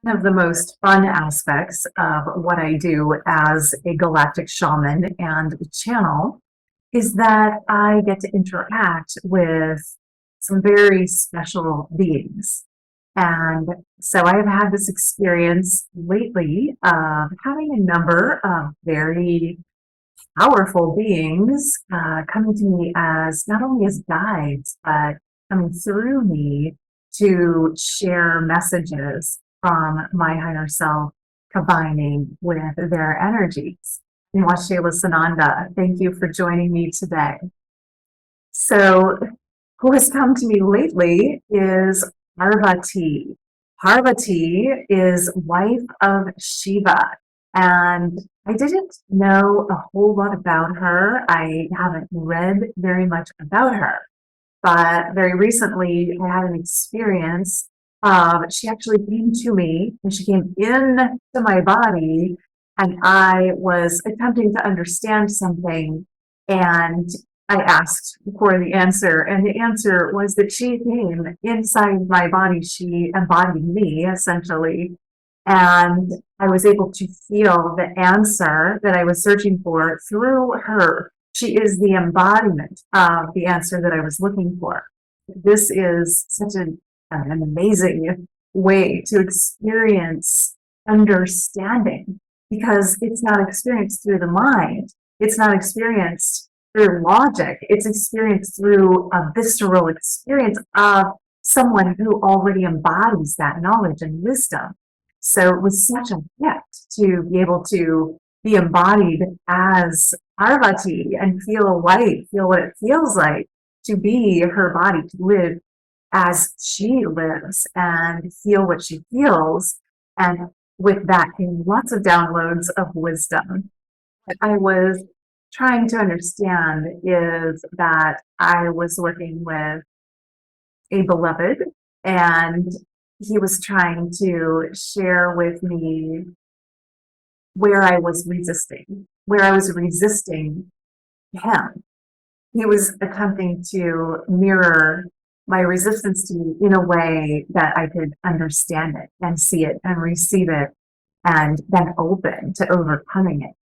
One of the most fun aspects of what I do as a galactic shaman and channel is that I get to interact with some very special beings. And so I have had this experience lately of having a number of very powerful beings coming to me as not only as guides, but coming through me to share messages from my higher self, combining with their energies. Waxela Sananda, thank you for joining me today. So, who has come to me lately is Parvati. Parvati is wife of Shiva, and I didn't know a whole lot about her. I haven't read very much about her, but very recently I had an experience of she actually came to me and she came into my body, and I was attempting to understand something, and I asked for the answer, and the answer was that she came inside my body. She embodied me essentially, and I was able to feel the answer that I was searching for through her. She is the embodiment of the answer that I was looking for. This is such an amazing way to experience understanding, because it's not experienced through the mind. It's not experienced through logic. It's experienced through a visceral experience of someone who already embodies that knowledge and wisdom. So it was such a gift to be able to be embodied as Parvati and feel light, feel what it feels like to be her body, to live as she lives and feel what she feels. And with that came lots of downloads of wisdom. What I was trying to understand is that I was working with a beloved, and he was trying to share with me where I was resisting him. He was attempting to mirror my resistance to me in a way that I could understand it and see it and receive it and then open to overcoming it.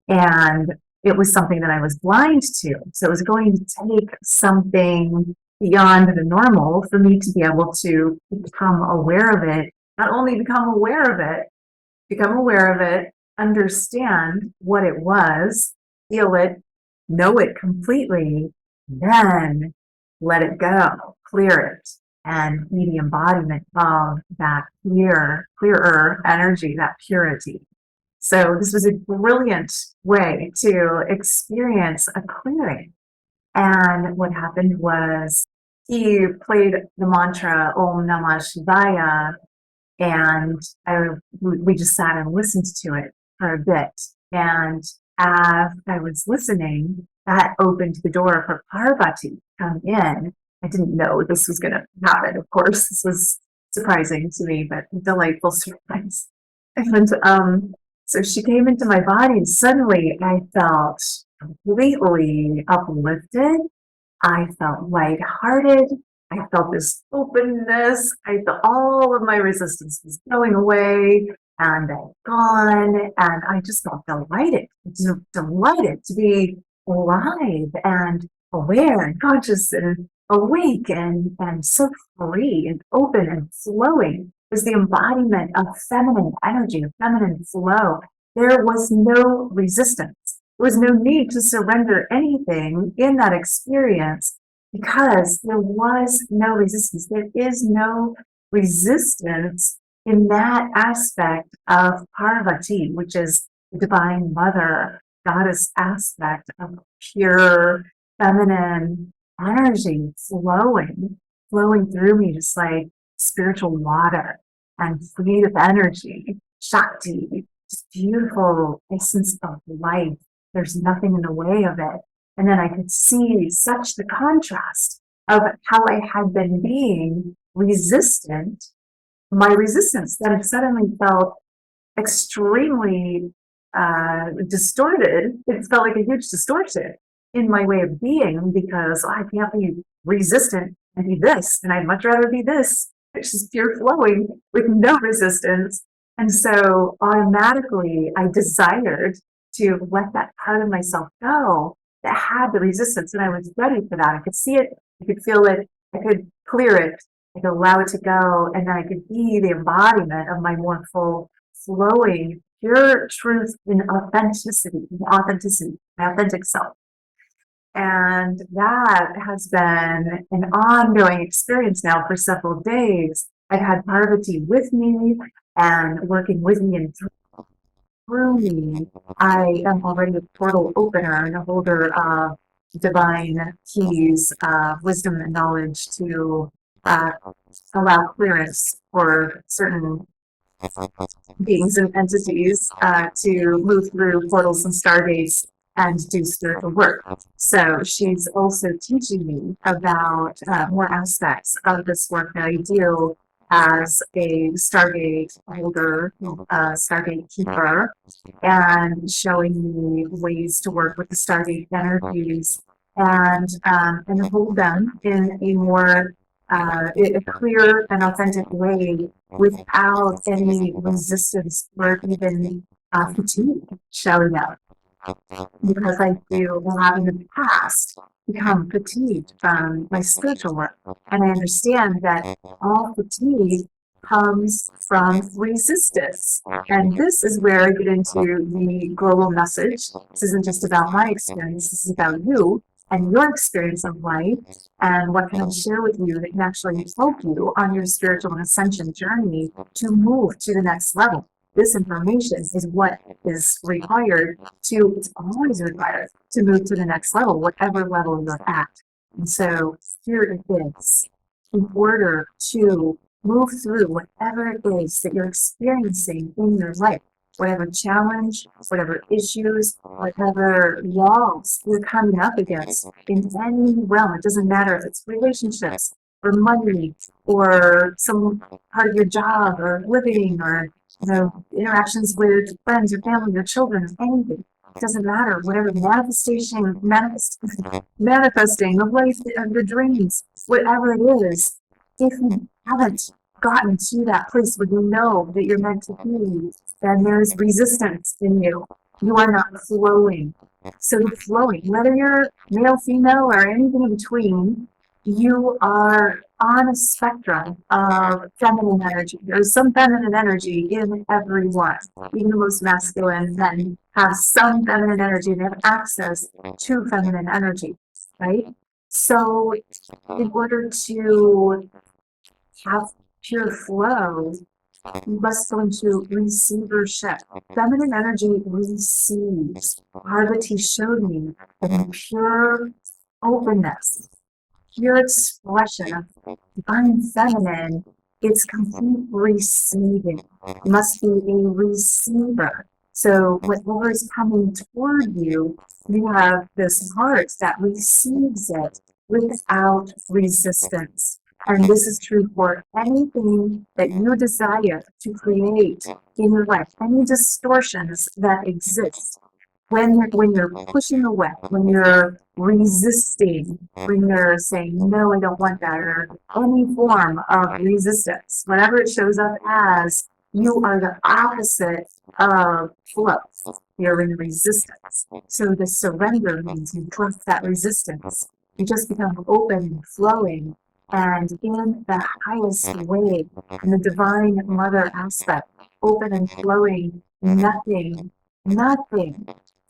And it was something that I was blind to. So it was going to take something beyond the normal for me to be able to become aware of it, not only become aware of it, understand what it was, feel it, know it completely, then let it go, clear it, and be the embodiment of that clearer energy, that purity. So this was a brilliant way to experience a clearing. And what happened was he played the mantra Om Namah Shivaya, and we just sat and listened to it for a bit. And as I was listening, that opened the door for Parvati to come in. I didn't know this was going to happen, of course. This was surprising to me, but a delightful surprise. And so she came into my body, and suddenly I felt completely uplifted. I felt lighthearted. I felt this openness. I felt all of my resistance was going away and gone. And I just felt delighted to be alive and aware and conscious and awake and so free and open and flowing. It was the embodiment of feminine energy, of feminine flow. There was no resistance. There was no need to surrender anything in that experience, because there was no resistance. There is no resistance in that aspect of Parvati, which is the divine mother, goddess aspect of pure feminine energy flowing through me just like spiritual water and creative energy, Shakti, just beautiful essence of life. There's nothing in the way of it. And then I could see such the contrast of how I had been being resistant, my resistance that had suddenly felt extremely distorted. It felt like a huge distortion in my way of being, because I can't be resistant and be this, and I'd much rather be this. which is pure flowing with no resistance. And so automatically I desired to let that part of myself go that had the resistance, and I was ready for that. I could see it, I could feel it, I could clear it, I could allow it to go, and then I could be the embodiment of my more full, flowing, pure truth in authenticity, my authentic self. And that has been an ongoing experience now for several days. I've had Parvati with me and working with me and through me. I am already a portal opener and a holder of divine keys, wisdom and knowledge to allow clearance for certain beings and entities to move through portals and stargates and do spiritual work. So she's also teaching me about more aspects of this work that I do as a Stargate holder, Stargate keeper, and showing me ways to work with the Stargate energies and hold them in a more a clear and authentic way without any resistance or even fatigue showing up. Because I do have in the past become fatigued from my spiritual work. And I understand that all fatigue comes from resistance. And this is where I get into the global message. This isn't just about my experience, this is about you and your experience of life and what can I share with you that can actually help you on your spiritual and ascension journey to move to the next level. This information is what is required it's always required to move to the next level, whatever level you're at. And so here it is. In order to move through whatever it is that you're experiencing in your life, whatever challenge, whatever issues, whatever walls you're coming up against in any realm, it doesn't matter if it's relationships or money or some part of your job or living or interactions with friends, your family, your children, anything. It doesn't matter. Whatever manifesting the life of your dreams, whatever it is, if you haven't gotten to that place where you know that you're meant to be, then there's resistance in you. You are not flowing. So the flowing, whether you're male, female, or anything in between, you are on a spectrum of feminine energy. There's some feminine energy in everyone. Even the most masculine men have some feminine energy. They have access to feminine energy, right? So in order to have pure flow, you must go into receivership. Feminine energy receives. Parvati showed me that pure openness, pure expression of divine feminine, it's complete receiving. You must be a receiver. So whatever is coming toward you, you have this heart that receives it without resistance. And this is true for anything that you desire to create in your life, any distortions that exist. When you're pushing away, when you're resisting, when you're saying, no, I don't want that, or any form of resistance, whatever it shows up as, you are the opposite of flow. You're in resistance. So the surrender means you drop that resistance. You just become open and flowing and in the highest way, in the divine mother aspect, open and flowing, nothing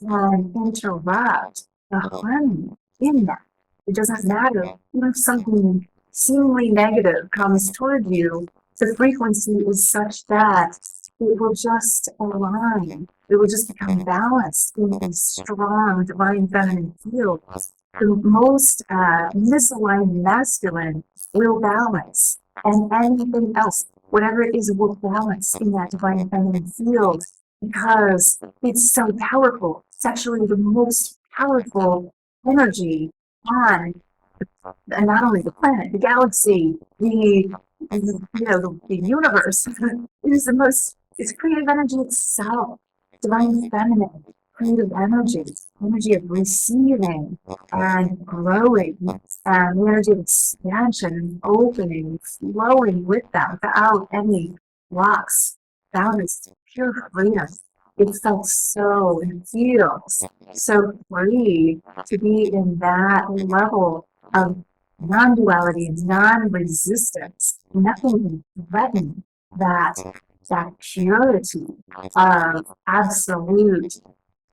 can interrupt the harmony in that. It doesn't matter. Even if something seemingly negative comes toward you, the frequency is such that it will just align. It will just become balanced in a strong divine feminine field. The most misaligned masculine will balance, and anything else, whatever it is, will balance in that divine feminine field because it's so powerful. It's actually the most powerful energy on, and not only the planet, the galaxy, the universe. It is the most. It's creative energy itself, divine feminine. creative energy of receiving and growing, and the energy of expansion and opening, flowing with that without any blocks, boundaries, pure freedom. It felt so, and feels so free to be in that level of non-duality and non-resistance. Nothing can threaten that purity of absolute,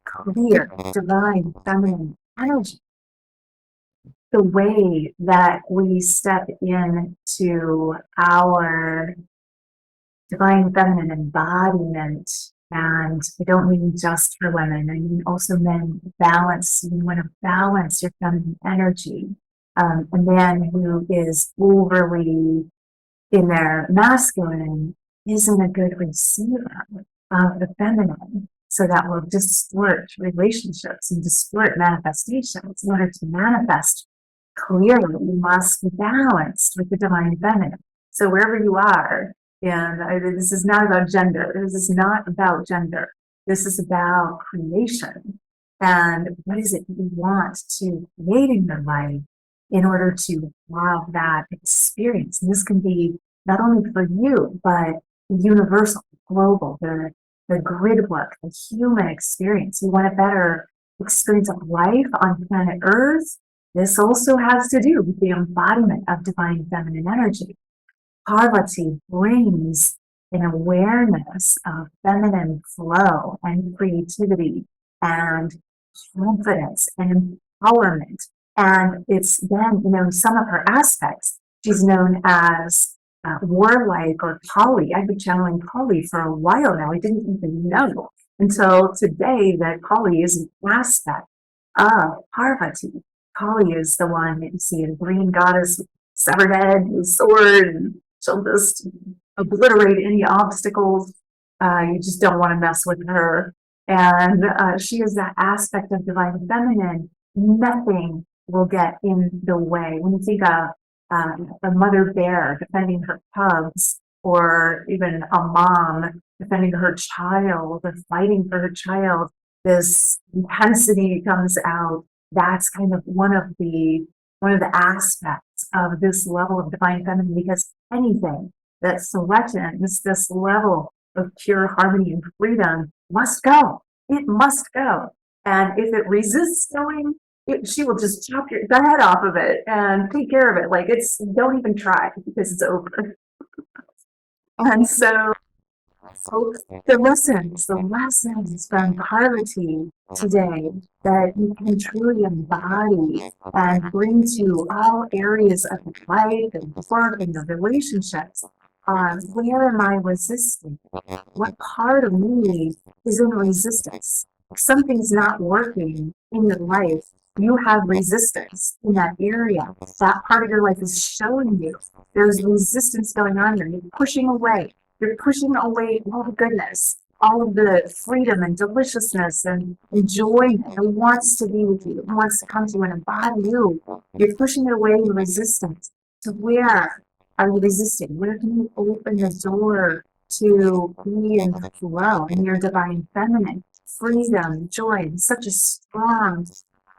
clear, divine, feminine energy. The way that we step into our divine feminine embodiment, and I don't mean just for women, I mean also men, balance. You want to balance your feminine energy. A man who is overly in their masculine isn't a good receiver of the feminine. So that will distort relationships and distort manifestations. In order to manifest clearly, you must be balanced with the divine feminine. So wherever you are, and this is not about gender. This is not about gender. This is about creation. And what is it you want to create in your life in order to have that experience? And this can be not only for you, but universal, global, the grid work, the human experience. You want a better experience of life on planet Earth. This also has to do with the embodiment of divine feminine energy. Parvati brings an awareness of feminine flow and creativity and confidence and empowerment. And it's then, some of her aspects, she's known as warlike or Kali. I've been channeling Kali for a while now. I didn't even know until today that Kali is an aspect of Parvati. Kali is the one that you see, a green goddess with severed head and sword, and she'll just obliterate any obstacles. You just don't want to mess with her. And she is that aspect of divine feminine. Nothing will get in the way. When you think of a mother bear defending her cubs, or even a mom defending her child or fighting for her child, this intensity comes out. That's kind of one of the aspects of this level of divine feminine, because anything that threatens this level of pure harmony and freedom must go. It must go. And if it resists going, she will just chop the head off of it and take care of it. Like, don't even try, because it's over. And so the lessons from Parvati today that you can truly embody and bring to all areas of life and work and your relationships. Where am I resisting? What part of me is in resistance? If something's not working in your life, you have resistance in that area. That part of your life is showing you there's resistance going on there. You're pushing away. You're pushing away all the goodness, all of the freedom and deliciousness and enjoyment. It wants to be with you. It wants to come to you and embody you. You're pushing it away in resistance. So where are you resisting? Where can you open the door to be in flow in your divine feminine? Freedom, joy, such a strong,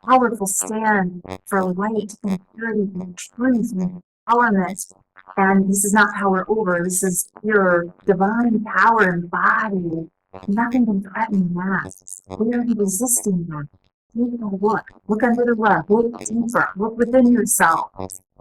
powerful stand for light and purity and truth and empowerment. And this is not power over. This is your divine power embodied. Nothing can threaten that. We are resisting that. Take a look. Look under the rug. Look deeper. Look within yourself.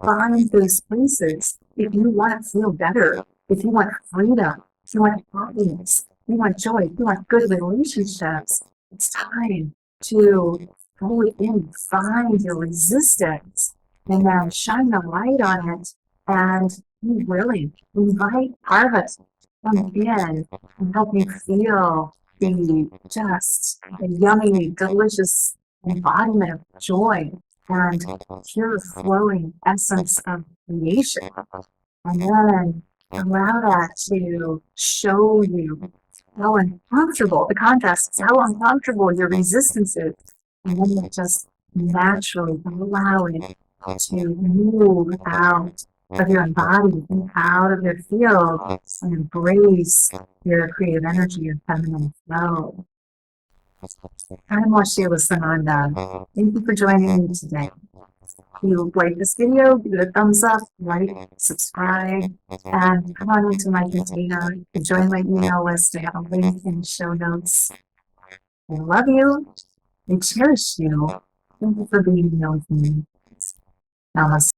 Find those places. If you want to feel better, if you want freedom, if you want happiness, if you want joy, if you want good relationships, it's time to go within, find your resistance, and then shine the light on it, and be willing. Invite Parvati come in and help you feel the yummy, delicious embodiment of joy and pure flowing essence of creation. And then allow that to show you how uncomfortable the contrast is, how uncomfortable your resistance is. And then you just naturally allow it to move out of your body and out of your field and embrace your creative energy, your feminine flow. I'm Waxela Sananda. Thank you for joining me today. If you like this video, give it a thumbs up, like, subscribe, and come on into my container and join my email list. I have a link in the show notes. I love you. I cherish you. Thank you for being here with me. Namaste.